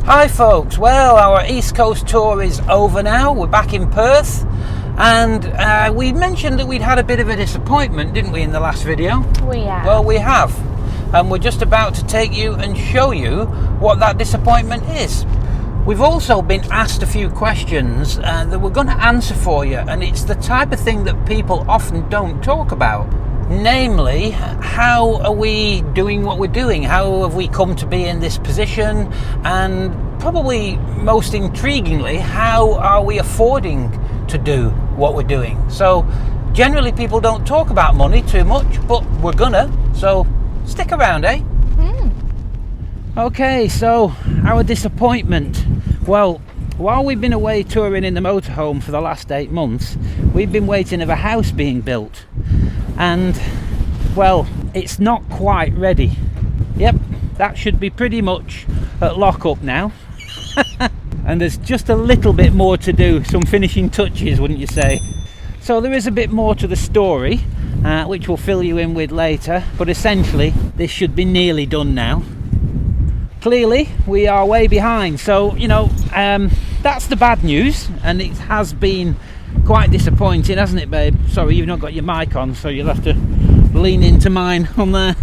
Hi folks, well our East Coast tour is over now. We're back in Perth, and we mentioned that we'd had a bit of a disappointment, didn't we, in the last video? We have. Well, we have, and we're just about to take you and show you what that disappointment is. We've also been asked a few questions that we're going to answer for you, and it's the type of thing that people often don't talk about. Namely, how are we doing what we're doing? How have we come to be in this position? And probably most intriguingly, how are we affording to do what we're doing? So generally people don't talk about money too much, but we're gonna, so stick around, eh? Okay, so our disappointment. Well, while we've been away touring in the motorhome for the last 8 months, we've been waiting for a house being built. And, well, it's not quite ready. Yep, that should be pretty much at lock-up now. And there's just a little bit more to do, some finishing touches, wouldn't you say? So there is a bit more to the story, which we'll fill you in with later, but essentially this should be nearly done now. Clearly we are way behind, so you know, that's the bad news, and it has been quite disappointing, hasn't it, babe? Sorry, you've not got your mic on, so you'll have to lean into mine on there.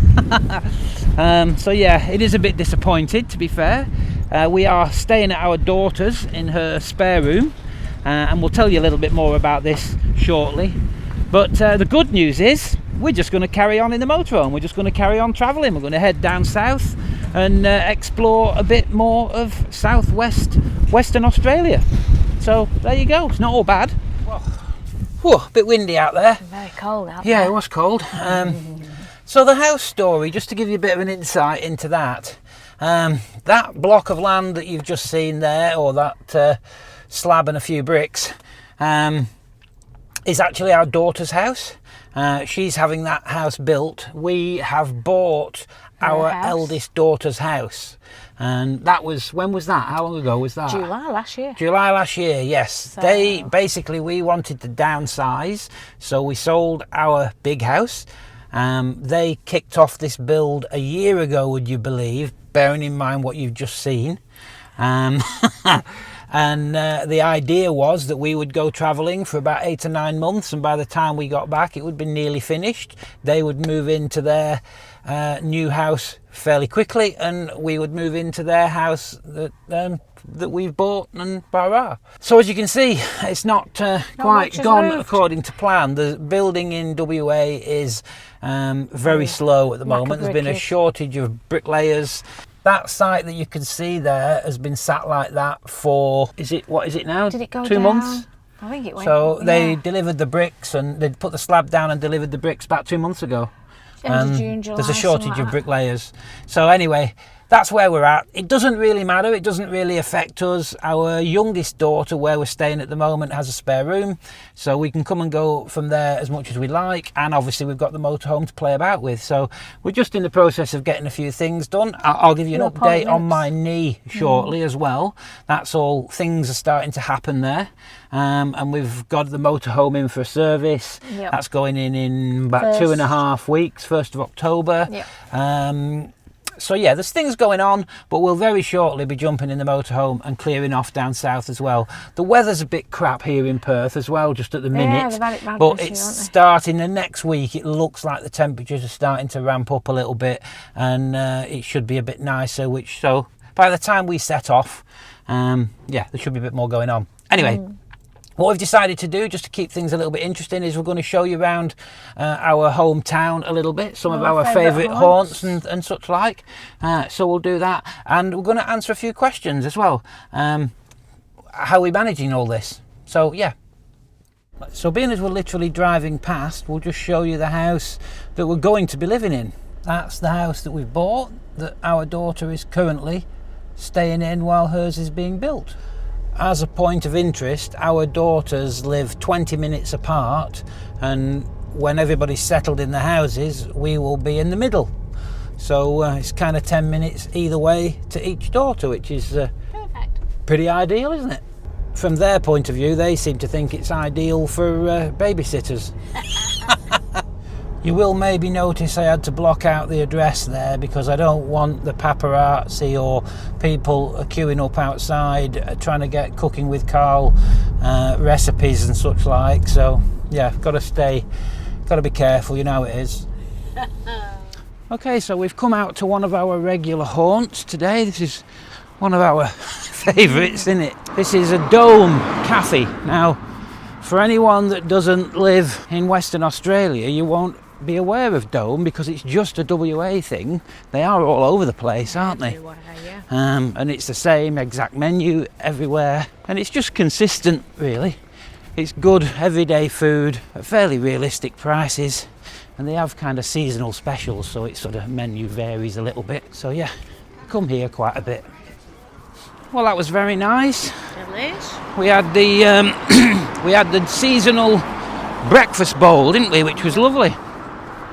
So yeah, it is a bit disappointed, to be fair. We are staying at our daughter's in her spare room, and we'll tell you a little bit more about this shortly. But the good news is we're just going to carry on in the motorhome. We're just going to carry on travelling. We're going to head down south and explore a bit more of Western Australia. So there you go. It's not all bad. Whew, a bit windy out there. Very cold out there. Yeah, it was cold. So the house story, just to give you a bit of an insight into that. That block of land that you've just seen there, or that slab and a few bricks, is actually our daughter's house. She's having that house built. We have bought our eldest daughter's house, and that was, when was that? How long ago was that? July last year. July last year, yes. So we wanted to downsize, so we sold our big house. They kicked off this build a year ago, would you believe, bearing in mind what you've just seen. And the idea was that we would go travelling for about 8 or 9 months, and by the time we got back it would be nearly finished. They would move into their new house fairly quickly, and we would move into their house that we've bought, and blah. So as you can see, it's not quite gone according to plan. The building in WA is very slow at the moment. There's been a shortage of bricklayers. That site that you can see there has been sat like that for, what is it now? Did it go 2 months? I think it went. So they delivered the bricks, and they put the slab down and delivered the bricks about 2 months ago. June, July, there's a shortage of bricklayers. So anyway, that's where we're at. It doesn't really matter. It doesn't really affect us. Our youngest daughter, where we're staying at the moment, has a spare room, so we can come and go from there as much as we like. And obviously we've got the motorhome to play about with. So we're just in the process of getting a few things done. I'll give you an update on my knee shortly as well. That's all. Things are starting to happen there. And we've got the motorhome in for a service. Yep. That's going in about 2.5 weeks, 1st of October. Yep. So yeah, there's things going on, but we'll very shortly be jumping in the motorhome and clearing off down south as well. The weather's a bit crap here in Perth as well, just at the minute. But it's starting the next week. It looks like the temperatures are starting to ramp up a little bit, and it should be a bit nicer. So by the time we set off, yeah, there should be a bit more going on. Anyway. What we've decided to do, just to keep things a little bit interesting, is we're going to show you around our hometown a little bit, some of our favourite haunts and such like. So we'll do that, and we're going to answer a few questions as well. How are we managing all this? So yeah. So being as we're literally driving past, we'll just show you the house that we're going to be living in. That's the house that we've bought, that our daughter is currently staying in while hers is being built. As a point of interest, our daughters live 20 minutes apart, and when everybody's settled in the houses, we will be in the middle. So it's kind of 10 minutes either way to each daughter, which is perfect. Pretty ideal, isn't it? From their point of view, they seem to think it's ideal for babysitters. You will maybe notice I had to block out the address there because I don't want the paparazzi or people queuing up outside trying to get Cooking with Carl recipes and such like. So yeah, got to be careful, you know how it is. Okay, so we've come out to one of our regular haunts today. This is one of our favourites, isn't it? This is a Dome Cafe. Now, for anyone that doesn't live in Western Australia, you won't be aware of Dome because it's just a WA thing. They are all over the place, aren't they? And it's the same exact menu everywhere, and it's just consistent, really. It's good everyday food at fairly realistic prices, and they have kind of seasonal specials, so its sort of menu varies a little bit. So yeah, I come here quite a bit. Well, that was very nice. Delish. We had the we had the seasonal breakfast bowl, didn't we? Which was lovely.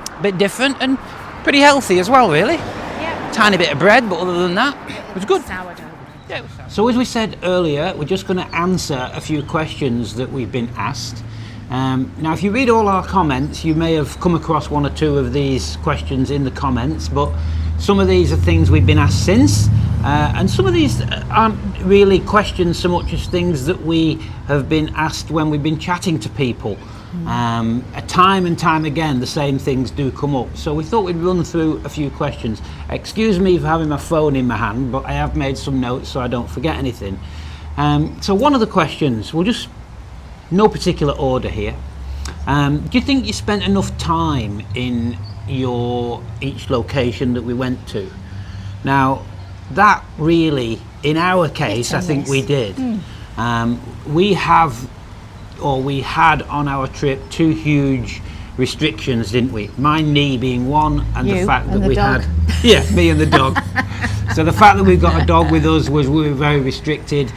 A bit different and pretty healthy as well, really. Yeah. Tiny bit of bread, but other than that, it was good. Sourdough. Yeah, it was sourdough. So as we said earlier, we're just going to answer a few questions that we've been asked. Now, if you read all our comments, you may have come across one or two of these questions in the comments, but some of these are things we've been asked since, and some of these aren't really questions so much as things that we have been asked when we've been chatting to people. Time and time again, the same things do come up. So we thought we'd run through a few questions. Excuse me for having my phone in my hand, but I have made some notes so I don't forget anything. So one of the questions, we'll just, no particular order here. Do you think you spent enough time in each location that we went to? Now, that really, in our case, I think we did. We had on our trip 2 huge restrictions, didn't we? My knee being one, and the fact that we had, yeah, me and the dog. So the fact that we've got a dog with us was we were very restricted.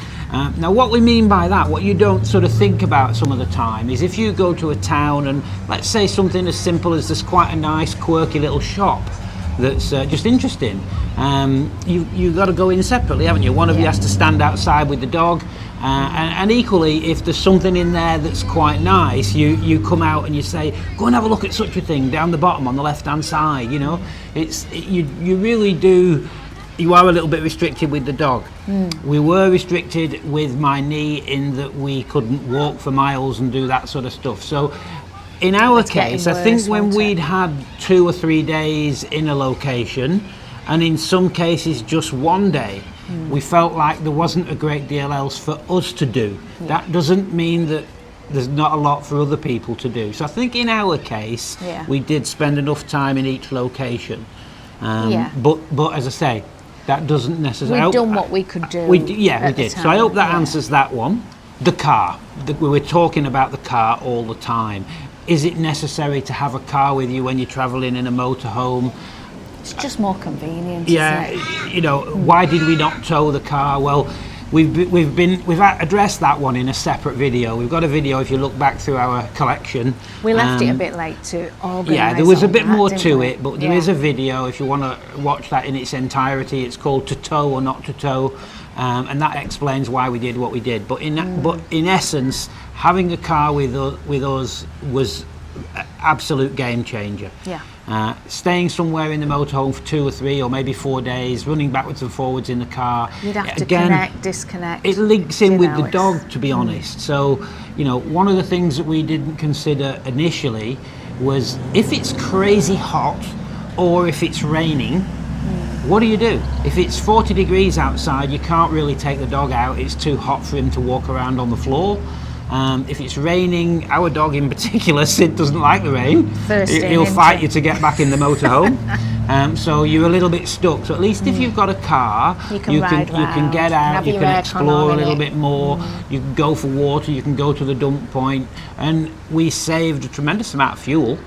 Now, what we mean by that, what you don't sort of think about some of the time, is if you go to a town and let's say something as simple as there's quite a nice, quirky little shop that's just interesting. You've got to go in separately, haven't you? One of you has to stand outside with the dog, and equally, if there's something in there that's quite nice, you come out and you say, go and have a look at such a thing down the bottom on the left-hand side. You know, you really do. You are a little bit restricted with the dog. We were restricted with my knee in that we couldn't walk for miles and do that sort of stuff. So in our case, I think when we'd had 2 or 3 days in a location, and in some cases just 1 day, we felt like there wasn't a great deal else for us to do. That doesn't mean that there's not a lot for other people to do. So I think in our case, we did spend enough time in each location. But as I say, that doesn't necessarily... We've done what we could do. We did. So I hope that answers that one. The car. We were talking about the car all the time. Is it necessary to have a car with you when you're travelling in a motorhome? It's just more convenient, isn't it? You know, why did we not tow the car? Well, we've addressed that one in a separate video. We've got a video if you look back through our collection. We left it a bit late to organise. Yeah, there was a bit more to it, but there is a video if you want to watch that in its entirety. It's called To Tow or Not to Tow, and that explains why we did what we did. But in essence, having a car with us was an absolute game changer. Staying somewhere in the motorhome for 2 or 3 or maybe 4 days, running backwards and forwards in the car. You'd have to connect, disconnect. It links in with the dog, to be honest. So, you know, one of the things that we didn't consider initially was if it's crazy hot or if it's raining, what do you do? If it's 40 degrees outside, you can't really take the dog out. It's too hot for him to walk around on the floor. If it's raining, our dog in particular, Sid, doesn't like the rain. He'll fight you to get back in the motorhome. So you're a little bit stuck. So at least if you've got a car, you can get out, you can explore a little bit more, you can go for water, you can go to the dump point. And we saved a tremendous amount of fuel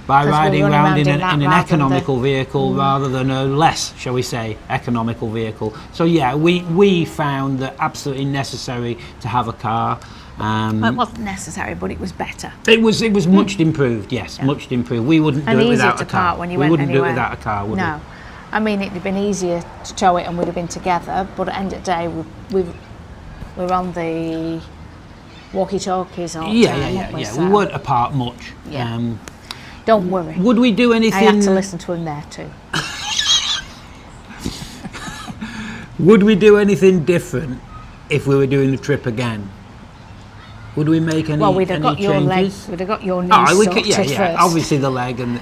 by riding around in an economical vehicle rather than a less, shall we say, economical vehicle. So yeah, we found that absolutely necessary to have a car. Well, it wasn't necessary, but it was better. It was much improved, yes, much improved. We wouldn't do it without a car. When you we wouldn't anywhere. Do it without a car, would we? No. I mean, it'd have been easier to tow it and we'd have been together, but at the end of the day, we're on the walkie-talkies all the time. Yeah. We weren't apart much. Don't worry. Would we do anything? I had to listen to him there too. Would we do anything different if we were doing the trip again? Would we make any? Well, we'd have got your leg. changes? We'd have got your knee Yeah, sorted first. obviously the leg, and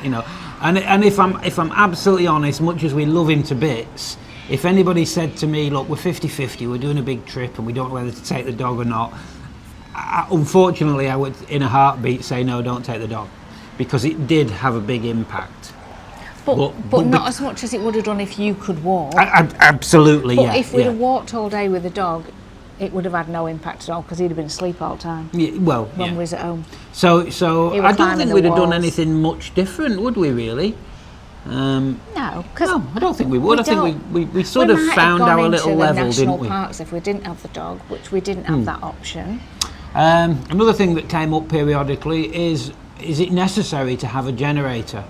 and if I'm absolutely honest, much as we love him to bits, if anybody said to me, look, we're 50-50, we're doing a big trip and we don't know whether to take the dog or not, unfortunately I would in a heartbeat say no, don't take the dog, because it did have a big impact. But not as much as it would have done if you could walk. Absolutely, but yeah. if we'd have walked all day with the dog, it would have had no impact at all, because he'd have been asleep all the time. Yeah, well, when we was at home. So I don't think we'd have done walls. anything much different, would we? Really? No, because no, I don't think we would. I think we sort of found our little level, didn't we? Parks if we didn't have the dog, which we didn't have that option. Another thing that came up periodically is it necessary to have a generator?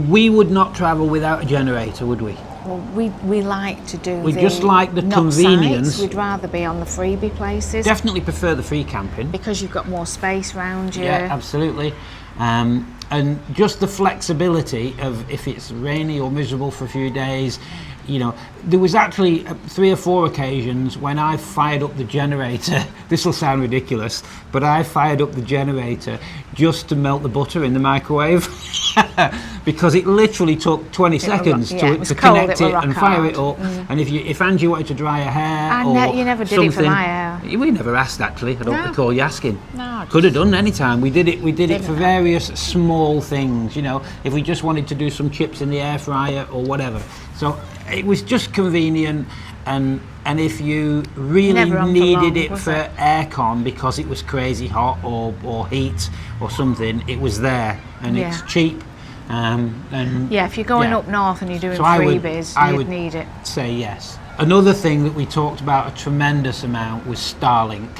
We would not travel without a generator, would we? Well, we like to do. We just like the not convenience. Sites. We'd rather be on the freebie places. Definitely prefer the free camping because you've got more space around you. Yeah, absolutely. And just the flexibility of if it's rainy or miserable for a few days. There was actually 3 or 4 occasions when I fired up the generator. This will sound ridiculous, but I fired up the generator just to melt the butter in the microwave because it literally took 20 seconds to connect it and fire it up. And if Angie wanted to dry her hair you never did it for my hair. We never asked, actually. I don't recall you asking. No, could have done any time. We did it for various small things. If we just wanted to do some chips in the air fryer or whatever. So it was just convenient, and if you really needed it for aircon because it was crazy hot or heat or something, it was there, and it's cheap. If you're going up north and you're doing freebies, you'd need it. Say yes. Another thing that we talked about a tremendous amount was Starlink.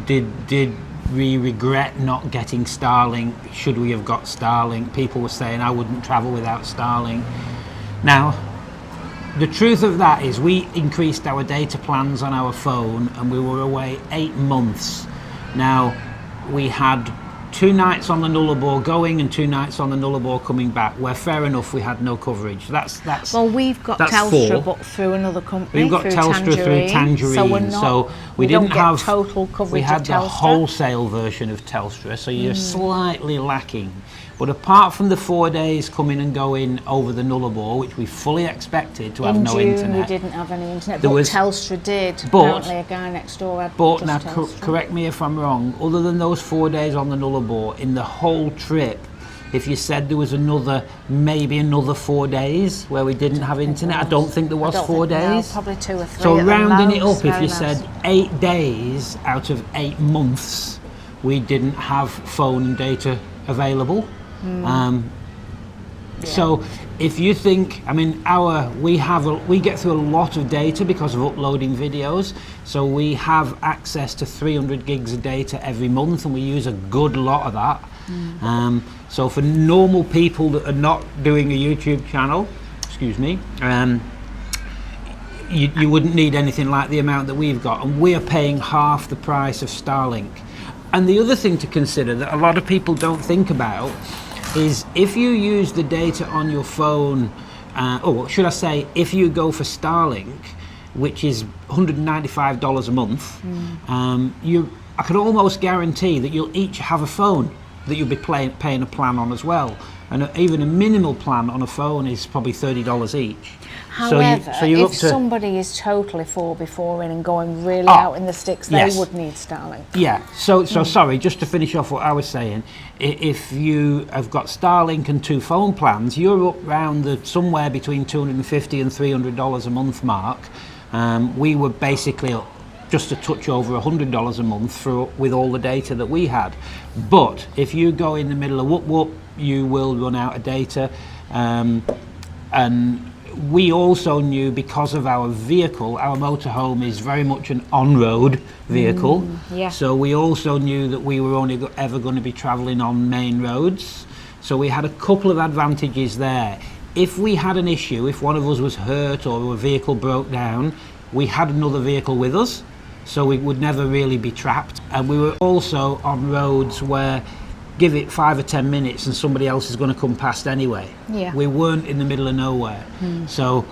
Did we regret not getting Starlink? Should we have got Starlink? People were saying I wouldn't travel without Starlink. Now, the truth of that is we increased our data plans on our phone and we were away 8 months. Now, we had 2 nights on the Nullarbor going and 2 nights on the Nullarbor coming back, where fair enough we had no coverage. Well, we've got Telstra, but through another company. We've got Telstra through Tangerine, so we didn't have total coverage. We had the wholesale version of Telstra, so you're slightly lacking. But apart from the 4 days coming and going over the Nullarbor, which we fully expected to have no internet. In June we didn't have any internet, but Telstra did. Apparently a guy next door had But now, correct me if I'm wrong, other than those 4 days on the Nullarbor, in the whole trip, if you said there was maybe another 4 days where we didn't have internet, I don't think there was 4 days. No, probably 2 or 3. So rounding it up, if you said 8 days out of 8 months, we didn't have phone and data available. So if you think, we get through a lot of data because of uploading videos, so we have access to 300 gigs of data every month, and we use a good lot of that. So for normal people that are not doing a YouTube channel, you wouldn't need anything like the amount that we've got, and we're paying half the price of Starlink. And the other thing to consider that a lot of people don't think about is if you use the data on your phone, or should I say, if you go for Starlink, which is $195 a month, I can almost guarantee that you'll each have a phone that you'll be paying a plan on as well. And even a minimal plan on a phone is probably $30 each. However, if somebody is totally 4x4 in and going really out in the sticks, they would need Starlink. Yeah, so sorry, just to finish off what I was saying, if you have got Starlink and 2 phone plans, you're up around somewhere between $250 and $300 a month mark. We were basically up just a touch over $100 a month with all the data that we had. But if you go in the middle of whoop, you will run out of data. And we also knew, because of our vehicle, our motorhome is very much an on-road vehicle. So we also knew that we were only ever going to be travelling on main roads. So we had a couple of advantages there. If we had an issue, if one of us was hurt or a vehicle broke down, we had another vehicle with us, so we would never really be trapped. And we were also on roads where give it 5 or 10 minutes and somebody else is going to come past anyway. Yeah. We weren't in the middle of nowhere. So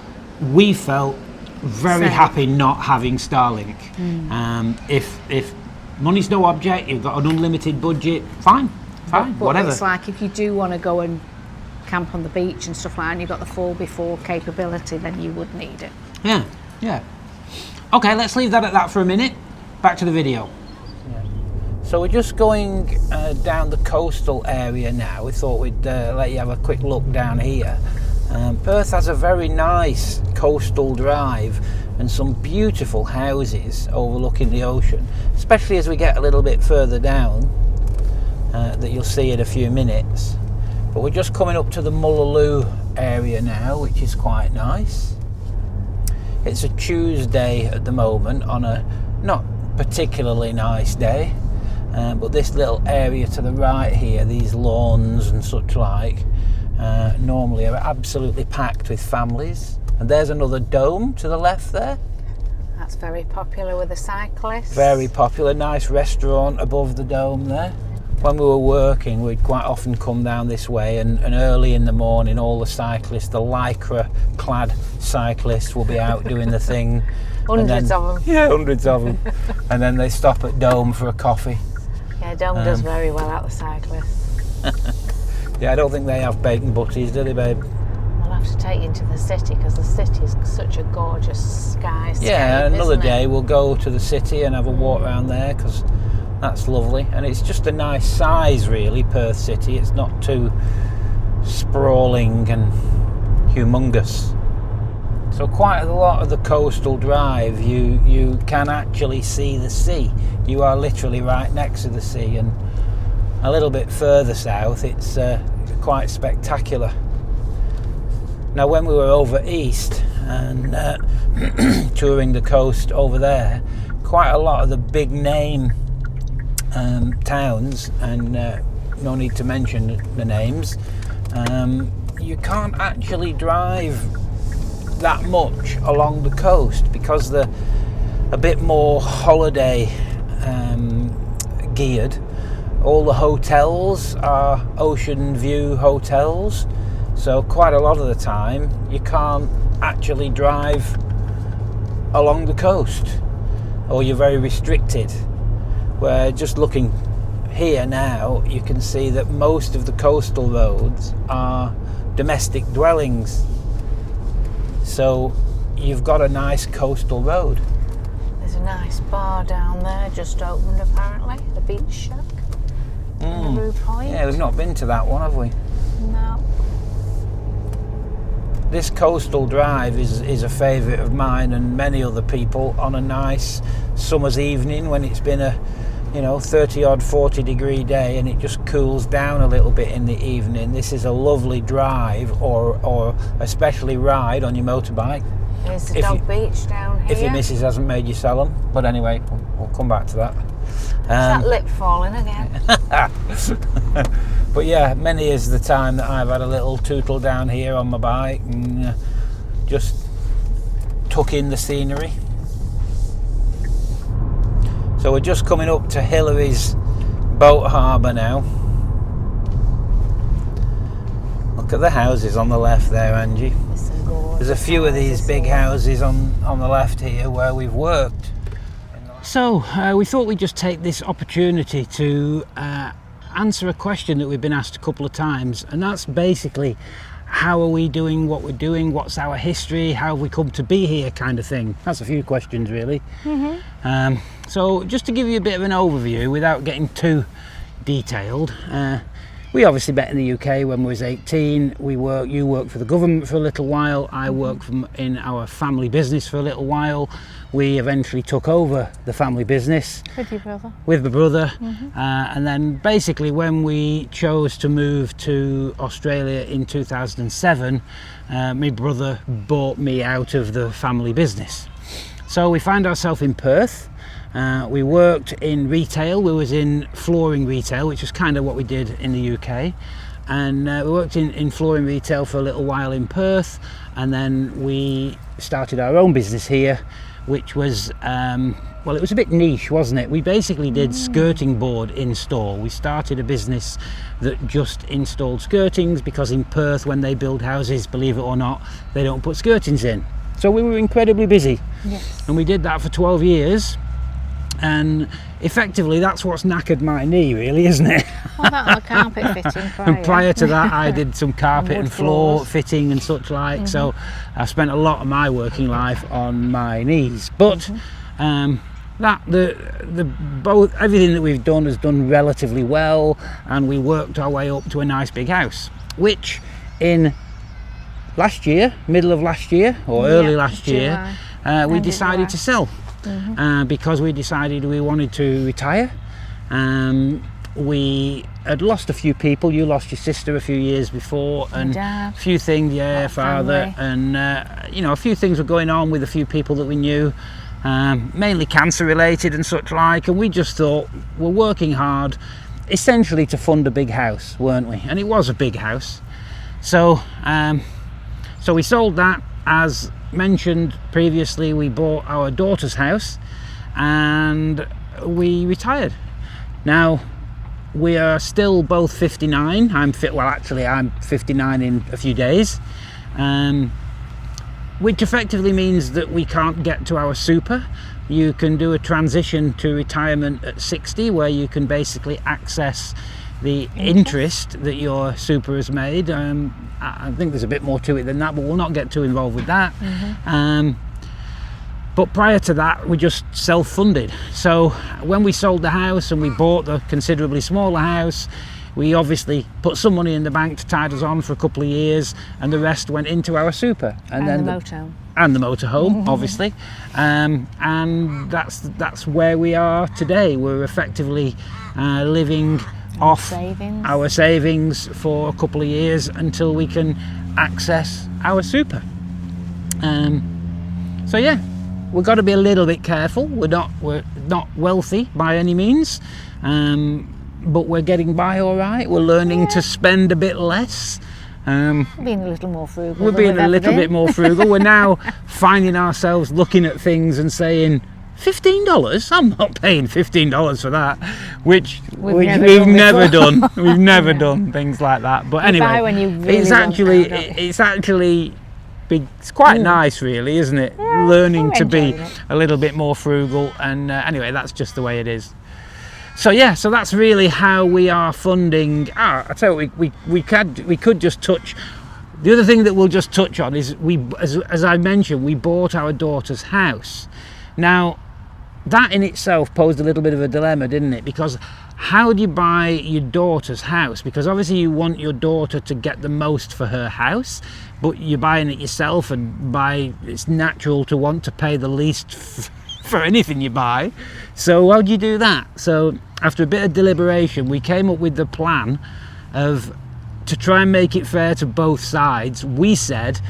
we felt very Same. happy not having Starlink. If money's no object, you've got an unlimited budget, fine, But whatever. It's like if you do want to go and camp on the beach and stuff like that, and you've got the 4x4 capability, then you would need it. Yeah. Okay, let's leave that at that for a minute. Back to the video. So we're just going down the coastal area now. We thought we'd let you have a quick look down here. Perth has a very nice coastal drive and some beautiful houses overlooking the ocean, especially as we get a little bit further down, that you'll see in a few minutes. But we're just coming up to the Mullaloo area now, which is quite nice. It's a Tuesday at the moment on a not particularly nice day, but this little area to the right here, these lawns and such like, normally are absolutely packed with families. And there's another dome to the left there. That's very popular with the cyclists. Very popular, nice restaurant above the dome there. When we were working, we'd quite often come down this way, and early in the morning all the cyclists, the lycra clad cyclists, will be out doing the thing. Hundreds of them. Yeah, hundreds of them. And then they stop at Dome for a coffee. Yeah, Dome does very well out the cyclists. Yeah, I don't think they have bacon butties, do they, babe? I'll have to take you into the city, because the city is such a gorgeous skyscape. Yeah, another isn't it? day we'll go to the city and have a walk around there, because that's lovely. And it's just a nice size, really, Perth City. It's not too sprawling and humongous. So quite a lot of the coastal drive, you can actually see the sea. You are literally right next to the sea, and a little bit further south, it's quite spectacular. Now, when we were over east and touring the coast over there, quite a lot of the big name towns, and no need to mention the names, you can't actually drive that much along the coast because they're a bit more holiday geared. All the hotels are ocean view hotels, so quite a lot of the time you can't actually drive along the coast, or you're very restricted. Where just looking here now, you can see that most of the coastal roads are domestic dwellings. So you've got a nice coastal road. There's a nice bar down there, just opened apparently, the beach shack. In the Rue Point. Yeah, we've not been to that one, have we? No. This coastal drive is a favourite of mine and many other people on a nice summer's evening when it's been a 30 odd 40 degree day and it just cools down a little bit in the evening. This is a lovely drive or especially ride on your motorbike. There's the dog beach down here. If your missus hasn't made you sell them. But anyway, we'll come back to that. Is that lip falling again? But yeah, many is the time that I've had a little tootle down here on my bike and just took in the scenery. So we're just coming up to Hillary's boat harbour now. Look at the houses on the left there, Angie. There's a few of these big houses on the left here where we've worked. So we thought we'd just take this opportunity to answer a question that we've been asked a couple of times, and that's basically how are we doing what we're doing, what's our history, how have we come to be here, kind of thing. That's a few questions really. So just to give you a bit of an overview without getting too detailed, we obviously met in the UK when we was 18. You worked for the government for a little while, I worked in our family business for a little while. We eventually took over the family business With your brother. with my brother, and then basically when we chose to move to Australia in 2007, my brother bought me out of the family business. So we found ourselves in Perth. We worked in retail. We was in flooring retail, which was kind of what we did in the UK, and we worked in flooring retail for a little while in Perth, and then we started our own business here, which was well, it was a bit niche, wasn't it? We basically did skirting board install. We started a business that just installed skirtings, because in Perth, when they build houses, believe it or not, they don't put skirtings in. So we were incredibly busy. Yes. And we did that for 12 years. And effectively, that's what's knackered my knee, really, isn't it? Well, that carpet fitting prior. And prior to that, I did some carpet And wood and floor floors. fitting and such like. So I spent a lot of my working life on my knees. But both everything that we've done has done relatively well, and we worked our way up to a nice big house, which in last year, middle of last year or early last year, we decided to sell. Because we decided we wanted to retire. We had lost a few people. You lost your sister a few years before, and Dad, a few things, father, family. and you know, a few things were going on with a few people that we knew, mainly cancer related and such like. And we just thought, we're working hard, essentially to fund a big house, weren't we? And it was a big house. So we sold that. As mentioned previously, we bought our daughter's house and we retired. Now we are still both 59. I'm 59 in a few days, which effectively means that we can't get to our super. You can do a transition to retirement at 60, where you can basically access the interest that your super has made. I think there's a bit more to it than that, but we'll not get too involved with that. But prior to that, we just self-funded. So when we sold the house and we bought the considerably smaller house, we obviously put some money in the bank to tide us on for a couple of years, and the rest went into our super. And then the motorhome. And the motorhome, obviously. And that's where we are today. We're effectively living off our savings for a couple of years until we can access our super. So yeah, we've got to be a little bit careful. We're not wealthy by any means, but we're getting by all right. We're learning to spend a bit less. Being a little more frugal. We're being a little bit more frugal. We're now finding ourselves looking at things and saying, $15? I'm not paying $15 for that, which we've never done. We've never done things like that. But anyway, when you really it's actually it's quite nice, really, isn't it? Yeah, Learning to be it. a little bit more frugal, and anyway, that's just the way it is. So yeah, so that's really how we are funding. I tell you, we could just touch. The other thing that we'll just touch on is as I mentioned, we bought our daughter's house. Now, that in itself posed a little bit of a dilemma, didn't it? Because how do you buy your daughter's house? Because obviously you want your daughter to get the most for her house, but you're buying it yourself, and it's natural to want to pay the least for anything you buy. So how do you do that? So after a bit of deliberation, we came up with the plan to try and make it fair to both sides. We said,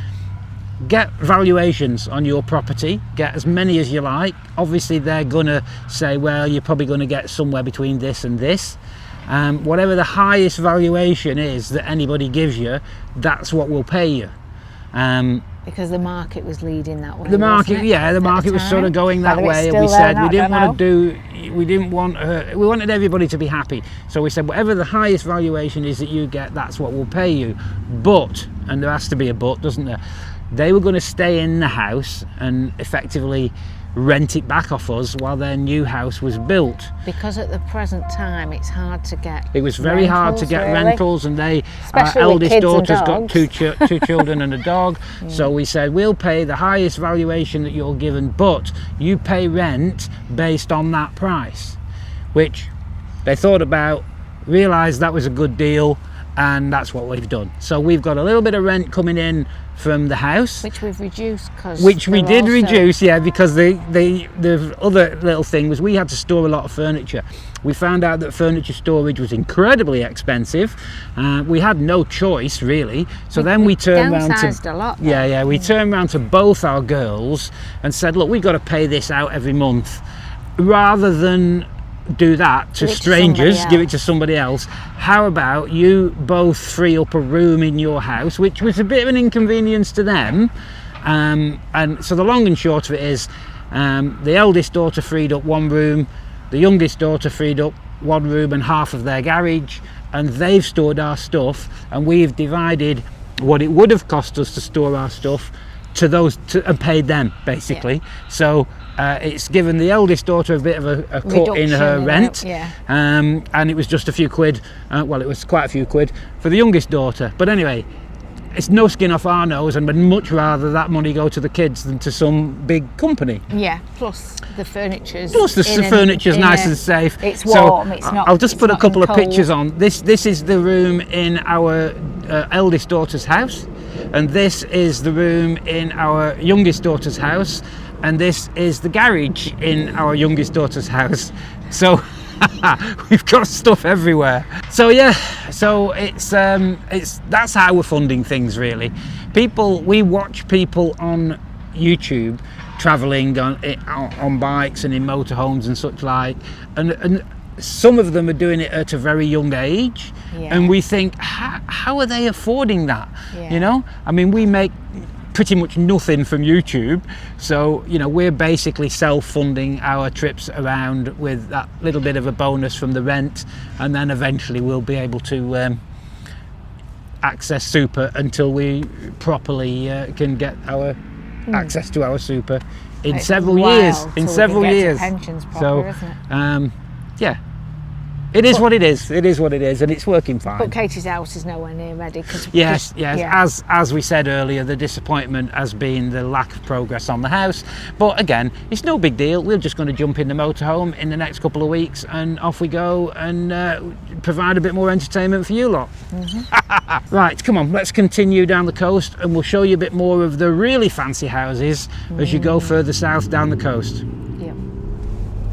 get valuations on your property, get as many as you like. Obviously they're gonna say, well, you're probably going to get somewhere between this and this. Whatever the highest valuation is that anybody gives you, that's what we'll pay you. Because the market was leading that way. The market, wasn't it, yeah, the market was sort of going that way, and we said we wanted everybody to be happy. So we said, whatever the highest valuation is that you get, that's what we'll pay you. But, and there has to be a but, doesn't there? They were going to stay in the house and effectively rent it back off us while their new house was built. Because at the present time it's hard to get. It was very hard to get rentals, and our Especially eldest with kids and daughter's got dogs. two children and a dog. So we said, we'll pay the highest valuation that you're given, but you pay rent based on that price, which they thought about, realised that was a good deal, and that's what we've done. So we've got a little bit of rent coming in from the house, which we've reduced, because reduce, yeah, because the other little thing was we had to store a lot of furniture. We found out that furniture storage was incredibly expensive. We had no choice really, so then we turned around to a lot. we turned around to both our girls and said, look, we've got to pay this out every month, rather than do that to strangers, give it to somebody else. How about you both free up a room in your house, which was a bit of an inconvenience to them, And so the long and short of it is, the eldest daughter freed up one room, the youngest daughter freed up one room and half of their garage, and they've stored our stuff, and we've divided what it would have cost us to store our stuff to those and paid them basically. So it's given the eldest daughter a bit of a cut in her rent, and it was just a few quid, well, it was quite a few quid for the youngest daughter. But anyway, it's no skin off our nose, and we'd much rather that money go to the kids than to some big company. Yeah, plus the furniture's nice and safe. It's warm, it's not. I'll just put a couple of cold. pictures on. This is the room in our eldest daughter's house, and this is the room in our youngest daughter's house, and this is the garage in our youngest daughter's house. So we've got stuff everywhere. So yeah, so it's that's how we're funding things really. We watch people on YouTube travelling on bikes and in motorhomes and such like, and some of them are doing it at a very young age, and we think, how are they affording that? You know, I mean, we make pretty much nothing from YouTube, so you know, we're basically self-funding our trips around with that little bit of a bonus from the rent, and then eventually we'll be able to access super until we properly can get our access to our super in several years. Pensions proper, isn't it? Yeah, it is what it is. It is what it is, and it's working fine. But Katie's house is nowhere near ready. Yes. As we said earlier, the disappointment has been the lack of progress on the house. But again, it's no big deal. We're just going to jump in the motorhome in the next couple of weeks, and off we go, and provide a bit more entertainment for you lot. Right, come on, let's continue down the coast, and we'll show you a bit more of the really fancy houses as you go further south down the coast.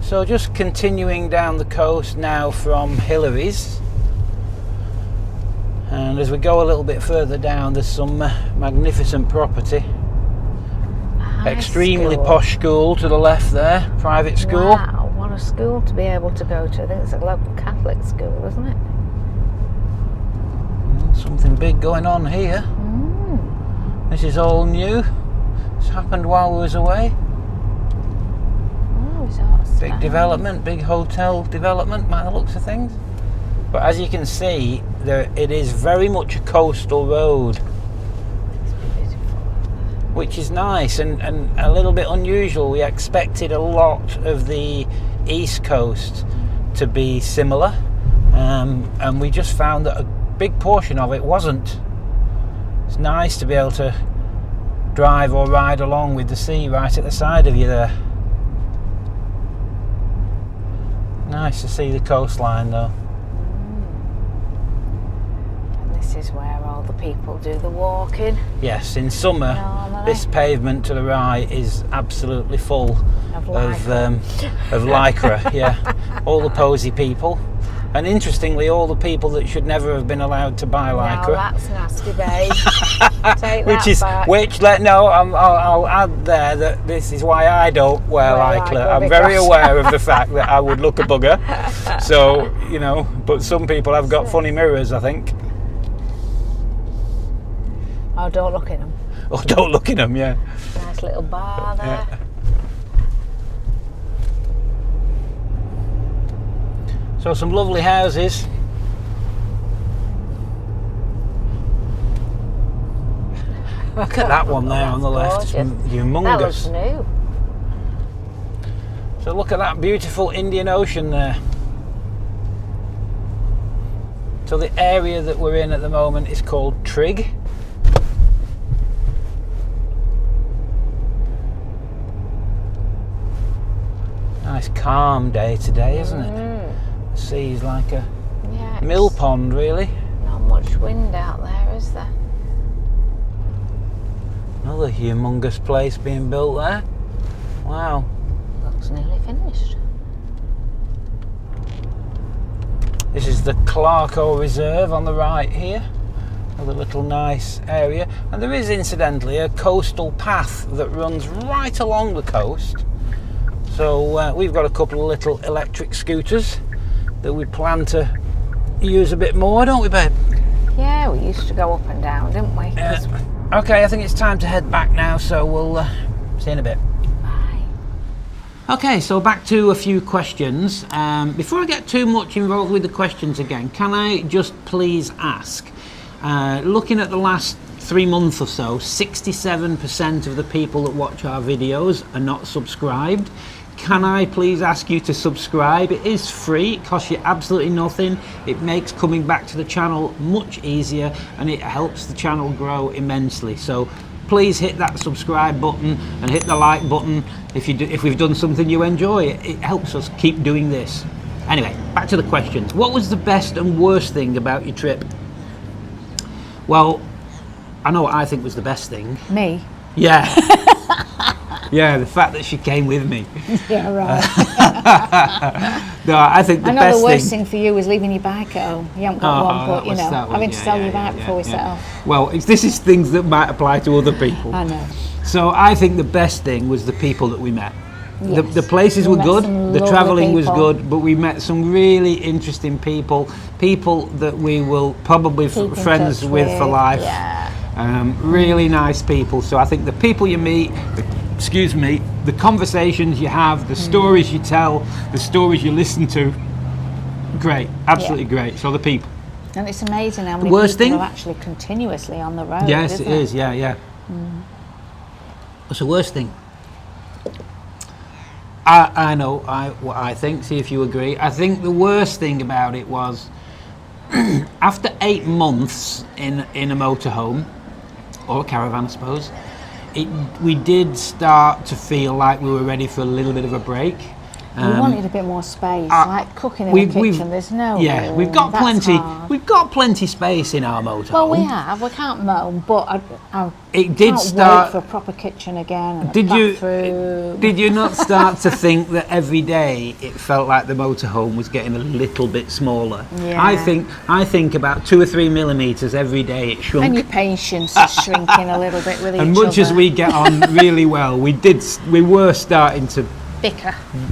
So just continuing down the coast now from Hillary's, and as we go a little bit further down, there's some magnificent property. Extremely posh school to the left there, private school. Wow, what a school to be able to go to. I think it's a local Catholic school, isn't it? Something big going on here. This is all new. It's happened while we was away. Big development, big hotel development by the looks of things. But as you can see, it is very much a coastal road, which is nice and a little bit unusual. We expected a lot of the east coast to be similar, and we just found that a big portion of it wasn't. It's nice to be able to drive or ride along with the sea right at the side of you there. Nice to see the coastline though. And this is where all the people do the walking. Yes, in summer this pavement to the right is absolutely full of lycra. Yeah, all the posy people, and interestingly all the people that should never have been allowed to buy lycra. No, that's nasty, babe. Take that back. I'll add there that this is why I don't wear lycra. I'm very aware of the fact that I would look a bugger. So, you know, but some people have got funny mirrors, I think. Oh, don't look in them. Oh, don't look in them, yeah. Nice little bar there. Yeah. So some lovely houses. Look at that one there on the left. It's humongous. That looks new. So look at that beautiful Indian Ocean there. So the area that we're in at the moment is called Trig. Nice calm day today, isn't it? The sea's like a mill pond, really. Not much wind out there, is there? Another humongous place being built there. Wow. Looks nearly finished. This is the Clarko Reserve on the right here. Another little nice area. And there is incidentally a coastal path that runs right along the coast. So we've got a couple of little electric scooters that we plan to use a bit more, don't we, babe? Yeah, we used to go up and down, didn't we? Okay, I think it's time to head back now, so we'll see you in a bit. Bye. Okay, so back to a few questions. Before I get too much involved with the questions again, can I just please ask, looking at the last 3 months or so, 67% of the people that watch our videos are not subscribed. Can I please ask you to subscribe? It is free, it costs you absolutely nothing. It makes coming back to the channel much easier, and it helps the channel grow immensely. So please hit that subscribe button and hit the like button if we've done something you enjoy. It helps us keep doing this. Anyway, back to the questions. What was the best and worst thing about your trip? Well, I know what I think was the best thing. Me? Yeah. Yeah, the fact that she came with me. Yeah, right. No, I think the I know best the worst thing for you is leaving your bike at home. You haven't got one, but you know, having to sell your bike before we set off. Well, this is things that might apply to other people. I know. So I think the best thing was the people that we met. Yes. The places We were met good, some the lovely travelling was people. good, but we met some really interesting people that we will probably Keep in friends touch with for life. Yeah. Really nice people. So I think the people you meet, the conversations you have, the stories you tell, the stories you listen to, great, absolutely great. So the people. And it's amazing how many worst people thing? are actually continuously on the road. Yes, isn't it is. Yeah. What's the worst thing? I know what I think. See if you agree. I think the worst thing about it was after 8 months in a motorhome or a caravan, I suppose. We did start to feel like we were ready for a little bit of a break. We wanted a bit more space, like cooking in the kitchen. There's no room. We've got That's plenty. hard. We've got plenty space in our motorhome. Well, we have. We can't moan, but I It did can't start. wait for a proper kitchen again. And Did a you bathroom. did you not start to think that every day it felt like the motorhome was getting a little bit smaller? Yeah. I think about 2 or 3 millimeters every day it shrunk. And your patience is shrinking a little bit with each other. And much as we get on really well, we were starting to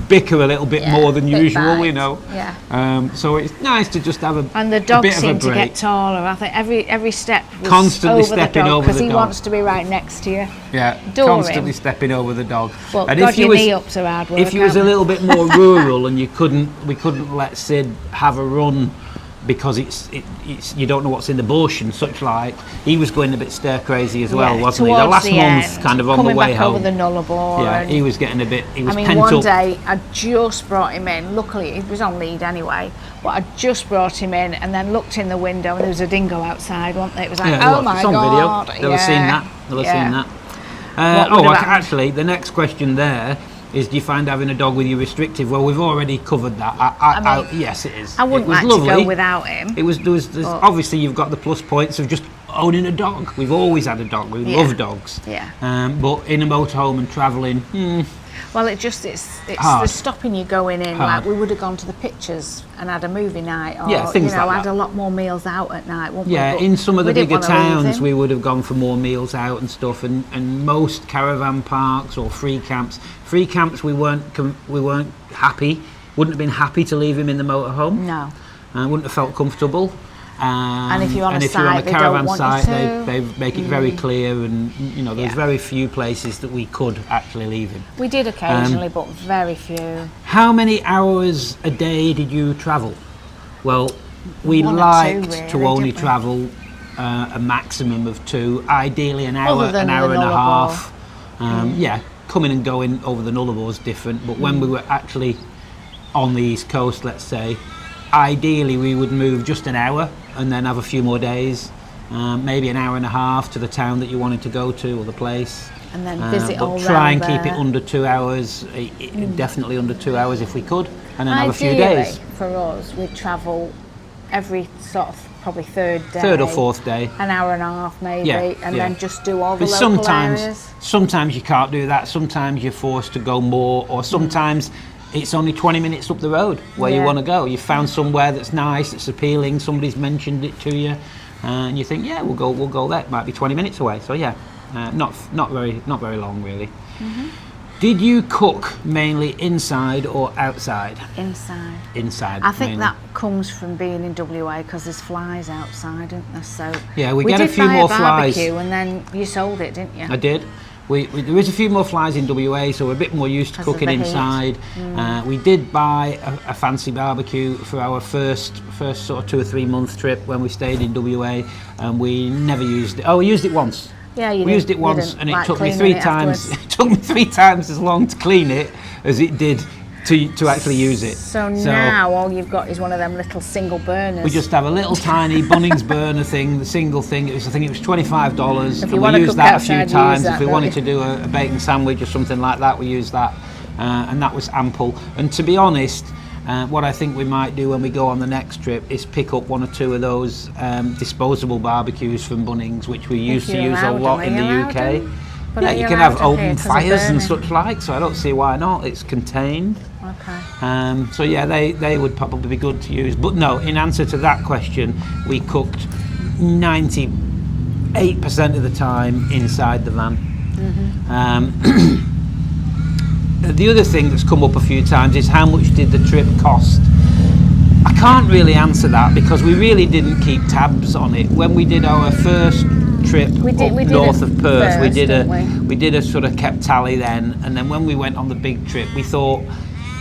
bicker a little bit more than usual, you know. Yeah. So it's nice to just have And the a dog bit of a seemed to break. get taller. I think every step was Constantly over stepping the dog over because the he dog. wants to be right next to you. Yeah, Adore constantly him. stepping over the dog. But And God, if you your was- knee-ups are hard work. If you was a aren't little bit more rural and we couldn't let Sid have a run because it's you don't know what's in the bush and such like, he was going a bit stir crazy as well, wasn't he? The towards last the month, end, kind of on the coming way back home. over the Nullarbor. Yeah, and- he was getting a bit. He was I mean, pent one up. day I just brought him in. Luckily, he was on lead anyway. But I just brought him in and then looked in the window and there was a dingo outside, wasn't there? It was like, Yeah, oh look, my it's on God. video. They'll have seen that. They'll have seen that. What would have happened? Actually, the next question there is: do you find having a dog with you restrictive? Well, we've already covered that. I mean, yes, it is. I wouldn't it was like lovely. to go without him. It was. Obviously, you've got the plus points of just owning a dog. We've always had a dog. We love dogs. Yeah. But in a motorhome and travelling, Well, it's Hard. the stopping you going in. Hard. Like we would have gone to the pictures and had a movie night, or things like had that. a lot more meals out at night. Wouldn't yeah, we? But in some of the we didn't bigger wanna leave towns, him. we would have gone for more meals out and stuff. And most caravan parks or free camps, we weren't happy. Wouldn't have been happy to leave him in the motorhome. No. Wouldn't have felt comfortable. And if you're on a site, they caravan don't want site, you to. they make it very clear, and there's Yeah. very few places that we could actually leave him. We did occasionally, but very few. How many hours a day did you travel? Well, we 1 or 2 liked really, to only didn't we? travel a maximum of 2, ideally an hour, Other than an hour the and a Nullarbor. half. Yeah, coming and going over the Nullarbor is different, but when we were actually on the East Coast, let's say, ideally we would move just an hour and then have a few more days, maybe an hour and a half to the town that you wanted to go to or the place. And then visit but all try and round keep it there. under 2 hours, definitely under 2 hours if we could, and then have a few Ideally, days. for us, we'd travel every sort of probably third day. Third or fourth day. An hour and a half maybe, and then just do all the But local areas. sometimes you can't do that. Sometimes you're forced to go more, or sometimes it's only 20 minutes up the road where you Yeah. want to go. You found somewhere that's nice, it's appealing. Somebody's mentioned it to you, and you think, yeah, we'll go there. It might be 20 minutes away. So yeah, not very long really. Did you cook mainly inside or outside? Inside. Inside. I think mainly. that comes from being in WA because there's flies outside, isn't there? So yeah, we get a few more flies. barbecue and then you sold it, didn't you? I did. There is a few more flies in WA, so we're a bit more used to cooking inside. We did buy a fancy barbecue for our first sort of 2 or 3 month trip when we stayed in WA, and we never used it. Oh, we used it once. Yeah, we used it once, and it took me 3 times. It It took me 3 times as long to clean it as it did to actually use it. So now all you've got is one of them little single burners. We just have a little tiny Bunnings burner thing, the single thing. I think it was $25. If you and want we to used cook that outside, a few times. that, If we wanted to do a bacon sandwich or something like that, we used that, and that was ample. And to be honest, what I think we might do when we go on the next trip is pick up 1 or 2 of those disposable barbecues from Bunnings, which we used to use a lot in the UK. Yeah, you can have open fires and such like, so I don't see why not. It's contained. Okay. So yeah, they would probably be good to use. But no, in answer to that question, we cooked 98% of the time inside the van. The other thing that's come up a few times is how much did the trip cost? I can't really answer that because we really didn't keep tabs on it. When we did our first trip north of Perth, we did a sort of kept tally then, and then when we went on the big trip, we thought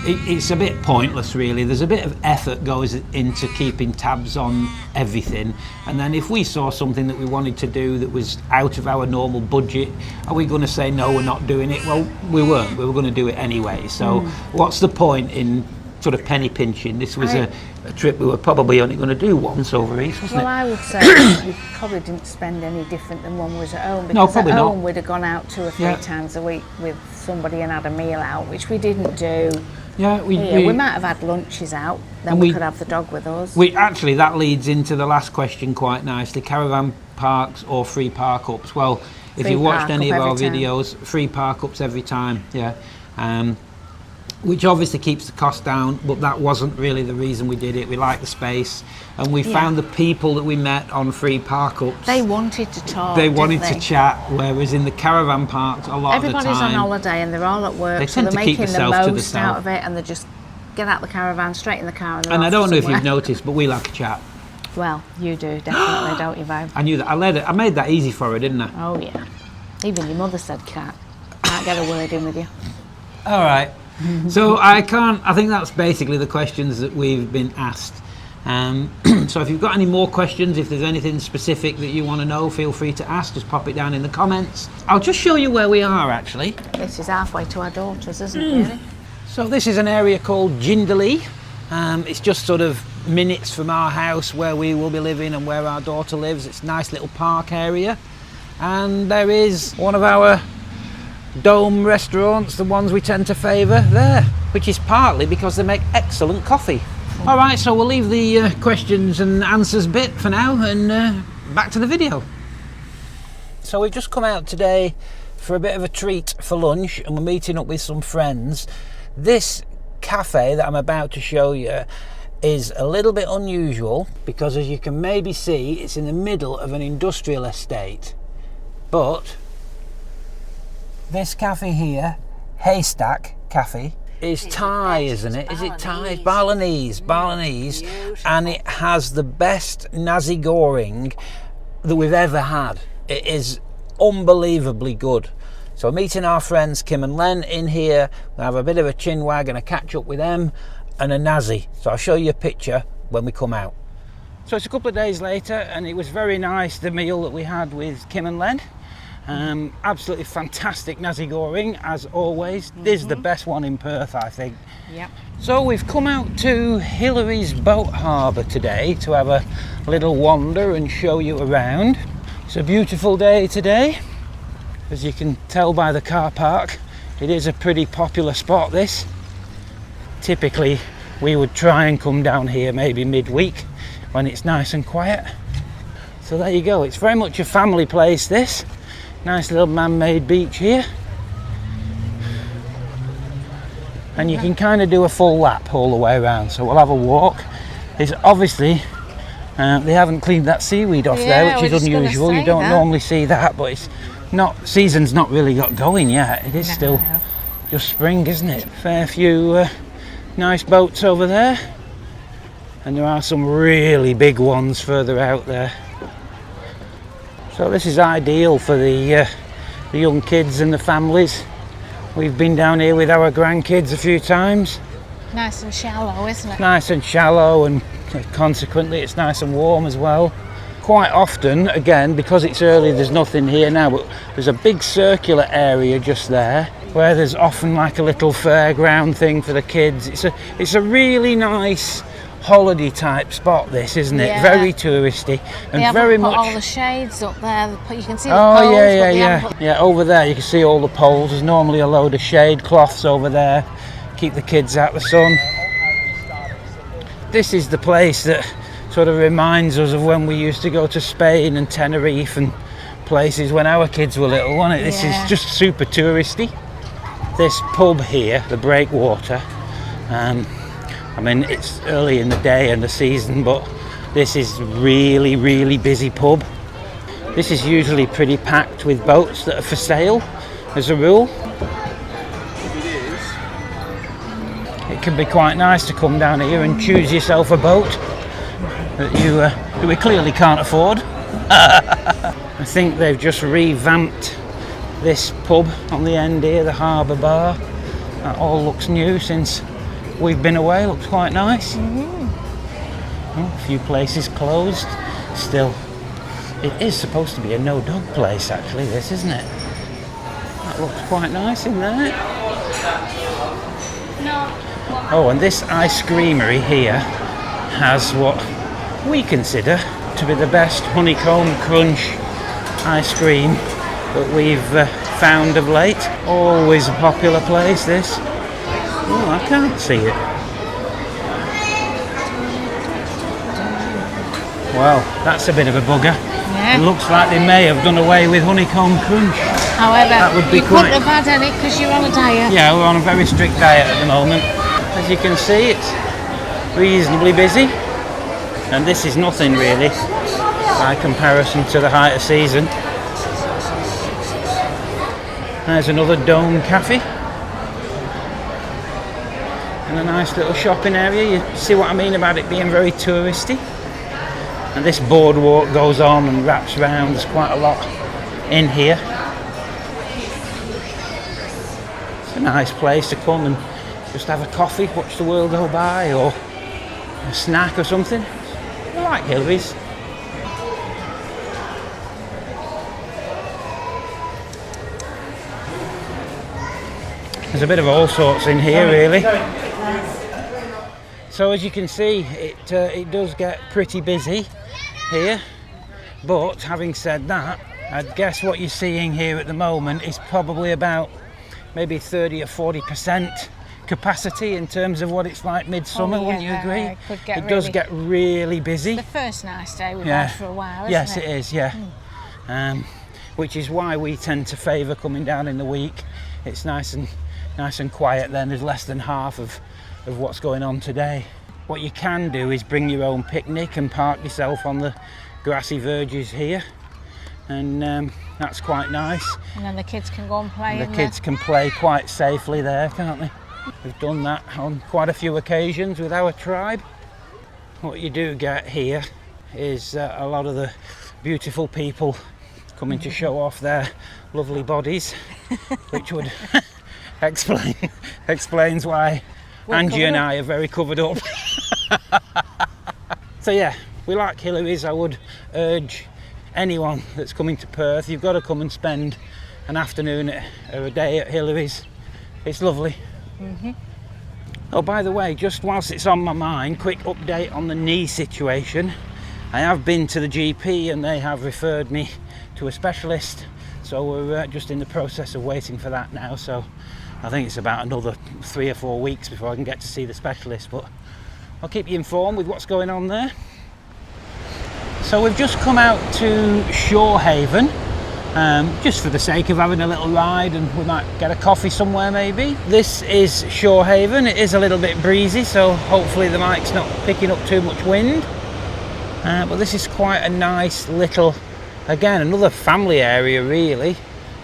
it's a bit pointless really. There's a bit of effort goes into keeping tabs on everything, and then if we saw something that we wanted to do that was out of our normal budget, are we going to say no, we're not doing it? Well, we weren't. We were going to do it anyway, so what's the point in sort of penny pinching? This was a trip we were probably only going to do once over East, wasn't it? Well, I would say we probably didn't spend any different than when we was at home, because No, probably at not. home we'd have gone out 2 or 3 times a week with somebody and had a meal out, which we didn't do. Yeah, we might have had lunches out, then we could have the dog with us. Actually, that leads into the last question quite nicely. Caravan parks or free park ups? Well, if you watched any of our videos, free park ups every time, yeah. Which obviously keeps the cost down, but that wasn't really the reason we did it. We liked the space, and we found the people that we met on free park ups. They wanted to talk. They wanted to chat, whereas in the caravan parks, a lot of the time, everybody's on holiday and they're all at work, so they're making the most out of it, and they just get out the caravan, straight in the car, and I don't know if you've noticed, but we like a chat. Well, you do definitely, don't you, Vibe? I knew that. I made that easy for her, didn't I? Oh yeah. Even your mother said can't get a word in with you. All right. So I think that's basically the questions that we've been asked. So if you've got any more questions, if there's anything specific that you want to know, feel free to ask. Just pop it down in the comments. I'll just show you where we are actually. This is halfway to our daughters, isn't it, really? So this is an area called Jindalee. It's just sort of minutes from our house where we will be living and where our daughter lives. It's a nice little park area. And there is one of our dome restaurants, the ones we tend to favour there, which is partly because they make excellent coffee. All right, so we'll leave the questions and answers bit for now, and back to the video. So we've just come out today for a bit of a treat for lunch, and we're meeting up with some friends. This cafe that I'm about to show you is a little bit unusual because, as you can maybe see, it's in the middle of an industrial estate, but this cafe here, Haystack Cafe, is Thai, isn't it? Is it Thai? Balinese, and it has the best nasi goreng that we've ever had. It is unbelievably good. So we're meeting our friends Kim and Len in here. We'll have a bit of a chin wag and a catch up with them, and a nasi. So I'll show you a picture when we come out. So it's a couple of days later, and it was very nice, the meal that we had with Kim and Len. Absolutely fantastic nasi goreng as always. This is the best one in Perth, I think. Yep. So we've come out to Hillary's Boat Harbour today to have a little wander and show you around. It's a beautiful day today. As you can tell by the car park, it is a pretty popular spot, this. Typically we would try and come down here maybe midweek when it's nice and quiet. So there you go, it's very much a family place, this. Nice little man-made beach here, and you can kind of do a full lap all the way around. So we'll have a walk. It's obviously they haven't cleaned that seaweed off there, which is unusual. You don't normally see that, but it's not, season's not really got going yet. It is still just spring, isn't it? Fair few nice boats over there, and there are some really big ones further out there. So this is ideal for the young kids and the families. We've been down here with our grandkids a few times. Nice and shallow, isn't it? Nice and shallow, and consequently it's nice and warm as well. Quite often, again, because it's early, there's nothing here now, but there's a big circular area just there where there's often like a little fairground thing for the kids. It's a really nice holiday type spot, this, isn't it? Yeah. Very touristy and They very haven't put much. all the shades up there. You can see the Oh poles, yeah, but they haven't put- yeah. Over there you can see all the poles. There's normally a load of shade cloths over there, keep the kids out of the sun. This is the place that sort of reminds us of when we used to go to Spain and Tenerife and places when our kids were little, wasn't it? This Yeah. is just super touristy. This pub here, the Breakwater, I mean, it's early in the day and the season, but this is really, really busy pub. This is usually pretty packed with boats that are for sale, as a rule. It can be quite nice to come down here and choose yourself a boat that we clearly can't afford. I think they've just revamped this pub on the end here, the Harbour Bar. That all looks new since we've been away. Looks quite nice. Oh, a few places closed still. It is supposed to be a no dog place actually, this, isn't it? That looks quite nice in there. Oh, and this ice creamery here has what we consider to be the best honeycomb crunch ice cream that we've found of late. Always a popular place, this. Oh, I can't see it. Well, that's a bit of a bugger. Yeah. It looks like they may have done away with honeycomb crunch. However, That would be you quite- couldn't have had any because you're on a diet. Yeah, we're on a very strict diet at the moment. As you can see, it's reasonably busy, and this is nothing really by comparison to the height of season. There's another dome cafe and a nice little shopping area. You see what I mean about it being very touristy? And this boardwalk goes on and wraps around. There's quite a lot in here. It's a nice place to come and just have a coffee, watch the world go by, or a snack or something. I like Hillary's. There's a bit of all sorts in here, really. So as you can see, it does get pretty busy here. But having said that, I'd guess what you're seeing here at the moment is probably about maybe 30 or 40% capacity in terms of what it's like midsummer. Oh, yeah, Wouldn't you agree? it could get It does really- get really busy. The first nice day we've Yeah. had for a while, isn't Yes, it? it is, yeah. Which is why we tend to favour coming down in the week. It's nice and quiet then. There's less than half of what's going on today. What you can do is bring your own picnic and park yourself on the grassy verges here, and that's quite nice. And then the kids can go and play. The kids can play quite safely there, can't they? We've done that on quite a few occasions with our tribe. What you do get here is a lot of the beautiful people coming to show off their lovely bodies, which would explains why Angie and I are very covered up. So yeah, we like Hillary's. I would urge anyone that's coming to Perth, you've got to come and spend an afternoon or a day at Hillary's. It's lovely. Oh, by the way, just whilst it's on my mind, quick update on the knee situation. I have been to the GP and they have referred me to a specialist, so we're just in the process of waiting for that now. So I think it's about another 3 or 4 weeks before I can get to see the specialist, but I'll keep you informed with what's going on there. So we've just come out to Shorehaven, just for the sake of having a little ride, and we might get a coffee somewhere maybe. This is Shorehaven. It is a little bit breezy, so hopefully the mic's not picking up too much wind. But this is quite a nice little, again, another family area really.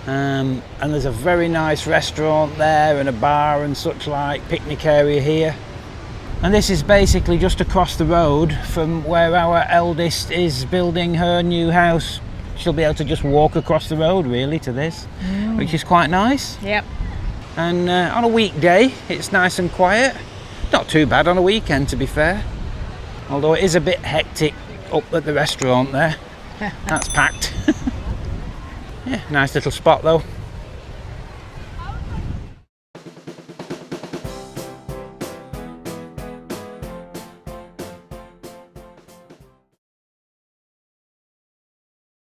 And there's a very nice restaurant there and a bar and such like, picnic area here. And this is basically just across the road from where our eldest is building her new house. She'll be able to just walk across the road really to this, which is quite nice. Yep. And on a weekday it's nice and quiet. Not too bad on a weekend, to be fair. Although it is a bit hectic up at the restaurant there. That's packed. Yeah, nice little spot though.